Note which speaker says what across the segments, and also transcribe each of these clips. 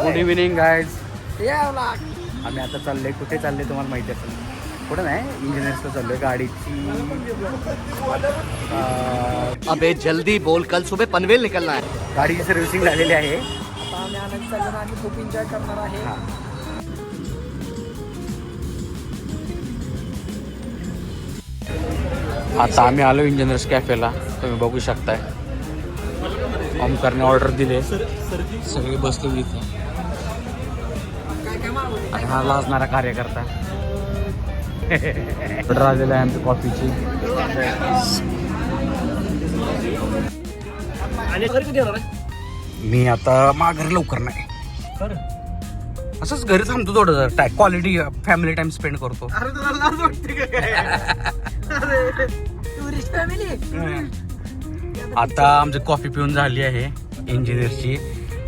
Speaker 1: Good evening guys. आम्ही आता चाललोय. कुठे चाललोय तुम्हाला माहिती असेल. कुठं नाही, इंजिनियर्सला चाललोय गाडीची.
Speaker 2: अबे जल्दी बोल, कल सुबह पनवेल निकलना है.
Speaker 1: गाडीची सर्व्हिसिंग झालेली आहे.
Speaker 3: आता आम्ही आनंद चाललो आणि खूप एन्जॉय करणार आहे.
Speaker 1: हा. आता आम्ही आलो इंजिनियर्स कॅफेला. तुम्ही बघू शकताय. ओमकारने ऑर्डर दिले. सगळे बसले इथे. आणि हा लाजणारा कार्यकर्ता. ऑर्डर आलेला आहे आमच्या कॉफीची. मी आता माघारी लवकर नाही. असंच घरी थांबतो थोडं. क्वालिटी फॅमिली टाइम स्पेंड करतो.
Speaker 3: Tourist family.
Speaker 1: आता आमची कॉफी पिऊन झाली आहे इंजिनियरची.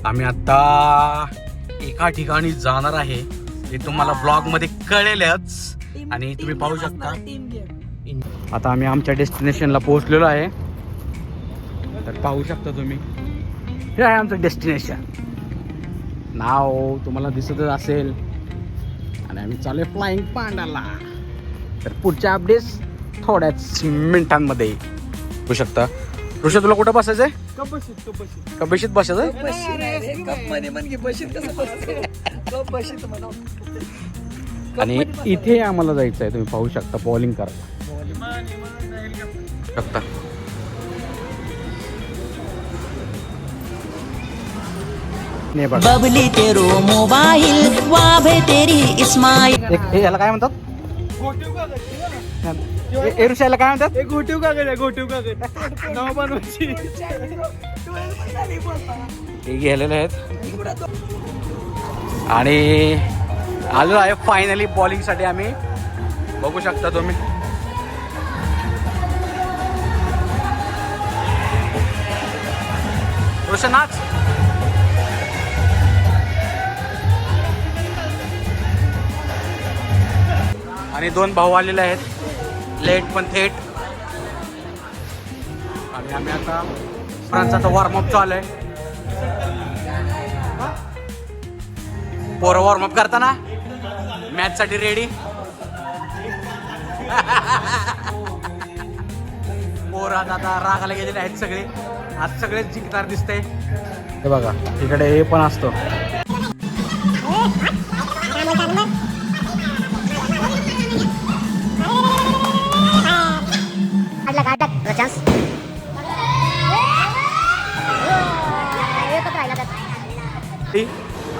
Speaker 1: आम्ही आता एका ठिकाणी जाणार आहे. ते तुम्हाला ब्लॉग मध्ये कळेलच. आणि तुम्ही पाहू शकता. आता आम्ही आमच्या डेस्टिनेशनला पोहोचलेलो आहे. तर पाहू शकता तुम्ही. हे आहे आमचं डेस्टिनेशन. नाव तुम्हाला दिसतच असेल. आणि आम्ही चालू फ्लाइंग पांडाला. तर पुढच्या अपडेट्स थोड्याच मिनिटांमध्ये होऊ शकता. ऋषा तुला कुठं बसायचंय? कबशीत बसायचंय. आणि इथे आम्हाला जायचं आहे. तुम्ही पाहू शकता बॉलिंग करा शकता.
Speaker 4: बबली तेरो मोबाइल वाभे तेरी इस्माइल.
Speaker 1: याला काय म्हणतात? ऋषाला काय म्हणतात?
Speaker 3: गोटीव कागद नाव बनवायची.
Speaker 1: हे गेलेले आहेत. आणि आलो आहे फायनली बॉलिंग साठी आम्ही. बघू शकता तुम्ही. ऋषा नाच. आणि दोन भाऊ आलेले आहेत. लेट पण थेट. आणि आम्ही आता फ्रांसचा आता वॉर्मअप चालू आहे. पोरं वॉर्मअप करताना मॅच साठी रेडी. पोरं आता रागाला गेलेले आहेत सगळे. आज सगळेच जिंकणार दिसतंय. हे बघा तिकडे हे पण असतो.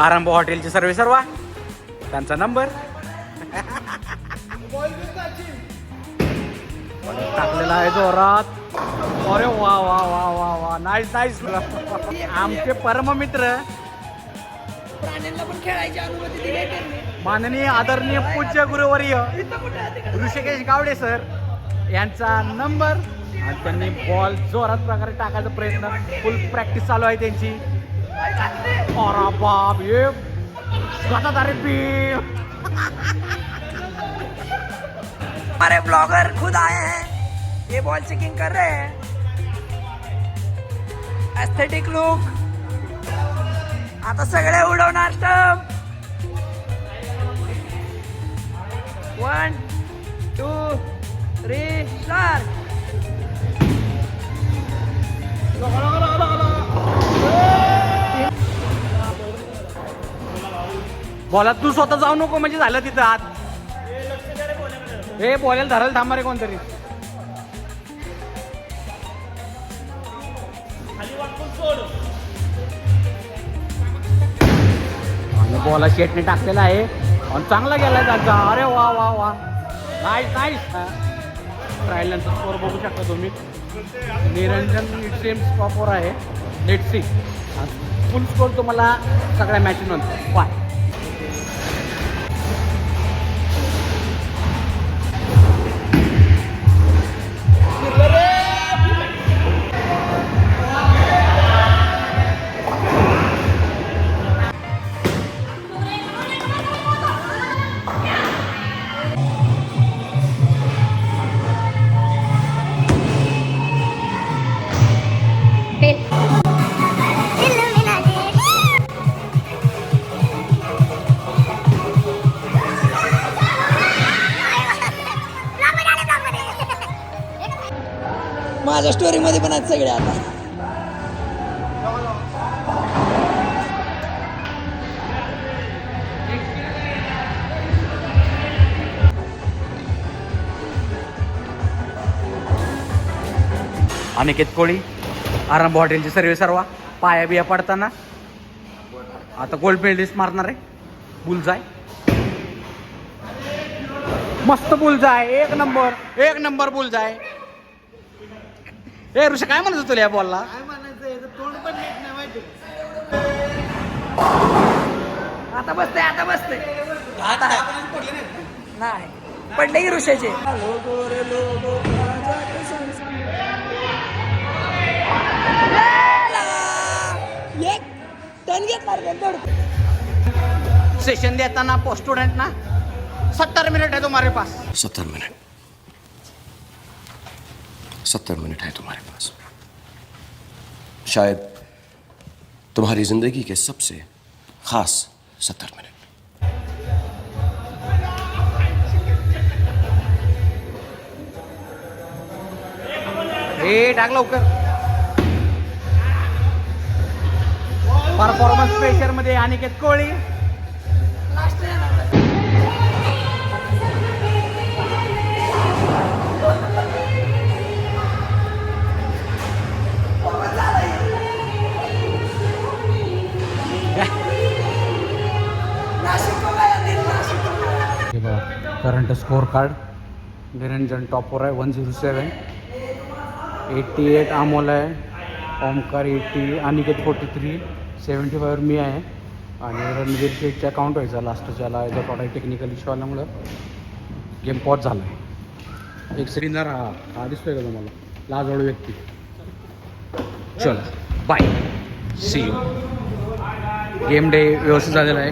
Speaker 1: आरंभ हॉटेलचे सर्वे त्यांचा नंबर टाकलेला आहे जोरात. अरे वा वा वा वा वा. Nice nice. आमचे परम मित्र
Speaker 3: प्राण्यांना पण खेळायची अनुमती दिली त्यांनी.
Speaker 1: माननीय आदरणीय पूज्य गुरुवर्य ऋषिकेश गावडे सर यांचा नंबर. आणि त्यांनी बॉल जोरात प्रकारे टाकायचा प्रयत्न. फुल प्रॅक्टिस चालू आहे त्यांची. अरे बाप ये अरे बी.
Speaker 3: हमारे ब्लॉगर खुद आए हैं. ये बॉल चेकिंग कर रहे हैं. Aesthetic look. आता सगळे उडवणार स्टंप. 1 2 3 स्टार्ट.
Speaker 1: बॉलात तू स्वतः जाऊ नको म्हणजे झालं तिथं आत. हे बॉलेला धरायला थांबा रे कोणतरी. आणि बॉला शेटने टाकलेला आहे. आणि चांगला गेलाय त्यांचा. अरे वा वा वा. Nice nice. ट्रायलचा स्कोअर बघू शकता तुम्ही. निरंजन इट सेम्स टॉपवर आहे. Let's see. फुल स्कोअर तुम्हाला सगळ्या मॅच नंतर. बाय.
Speaker 3: माझ्या स्टोरी मध्ये पण आहेत सगळे आता.
Speaker 1: अनिकेत कोळी आरंभ हॉटेलची सर्वे सर्वा पाया बिया पडताना आता गोल्ड मेडलिस्ट मारणार आहे. बुलजाय मस्त बुलजाय, एक नंबर बुलजाय. ए ऋषा काय म्हणत तुला या बॉलला?
Speaker 3: आता बसते नाही पडले की ऋषाचे. एक टन घेतणार
Speaker 1: सेशन देताना पोस्ट स्टुडंट ना 70 मिनट है तुम्हारे पास.
Speaker 2: 70 मिनट है तुम्हारे पास. शायद तुम्हारी जिंदगी के सबसे खास 70 मिनट.
Speaker 1: हे टाक लवकर. परफॉर्मन्स प्रेशर मध्ये Aniket Koli. Current score card. Niranjan topper आहे 107. 88 अमोल आहे. ओमकार 80. अनिकेत 43. 75 मी आहे. आणि रणवीर शेठच्या अकाउंट व्हायचा लास्टच्याला याचा थोडा टेक्निकल इश्यू आल्यामुळं गेम पॉज झाला आहे. एक स्क्रीनर हा दिसतोय का तुम्हाला? लाजवाळू व्यक्ती. चल bye, see you. Game day व्यवस्थित झालेला आहे.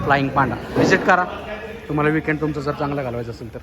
Speaker 1: फ्लाइंग पांडा व्हिजिट करा तुम्हाला. विकेंड तुमचं जर चांगलं घालवायचं असेल तर.